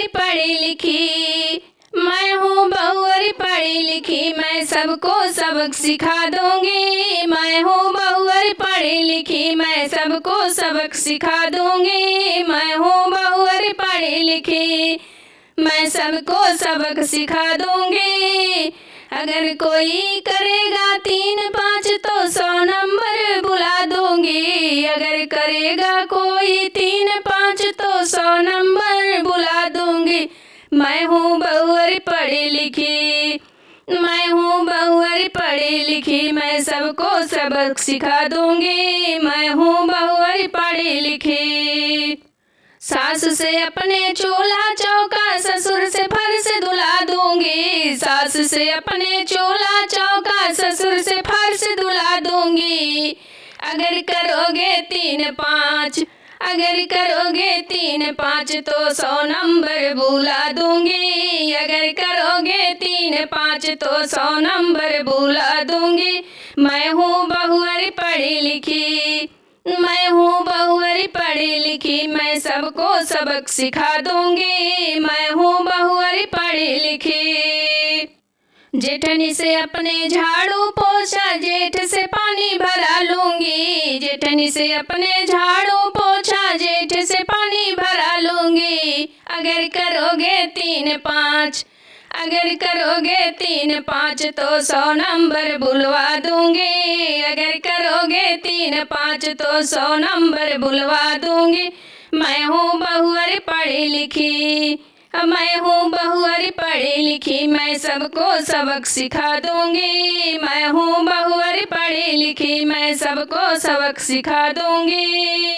पढ़ी लिखी, मैं हूँ बहू अरे पढ़ी लिखी, मैं सबको सबक सिखा दूंगी। मैं हूँ बहू अरे पढ़ी लिखी, मैं सबको सबक सिखा दूंगी। मैं हूँ बहू अरे पढ़ी लिखी, मैं सबको सबक सिखा दूंगी। अगर कोई करेगा 3-5 तो 100 नंबर बुला दूंगी। अगर करेगा कोई 3-5 तो 100 नंबर बुला दूंगी। मैं हूँ बहू अरे पढ़ी लिखी, मैं हूँ बहू अरे पढ़ी लिखी, मैं सबको सबक सिखा दूंगी। मैं हूँ बहू अरे पढ़ी लिखी। सास से अपने चूल्हा चौका, ससुर से फर्श धुला दूंगी। सास से अपने चूल्हा चौका, ससुर से फर्श धुला दूंगी। अगर करोगे 3-5, अगर करोगे 3-5 तो 100 नंबर बुला दूंगी। अगर करोगे 3-5 तो 100 नंबर बुला दूंगी। मैं हूँ बहू अरे पढ़ी लिखी, मैं हूँ बहू अरे पढ़ी लिखी, मैं सबको सबक सिखा दूंगी। मैं हूँ बहू अरे पढ़ी लिखी। जेठनी से अपने झाड़ू पोछा, जेठ से पानी भरा लूंगी। जेठनी से अपने झाड़ू पोछा, जेठ से पानी भरा लूंगी। अगर करोगे 3-5, अगर करोगे 3-5 तो 100 नंबर बुलवा दूंगी। अगर करोगे 3-5 तो 100 नंबर बुलवा दूंगी। मैं हूँ बहू अरे पढ़ी लिखी, मैं हूँ बहू अरे पढ़ी लिखी, मैं सबको सबक सिखा दूंगी। मैं हूँ बहू अरे पढ़ी लिखी, मैं सबको सबक सिखा दूंगी।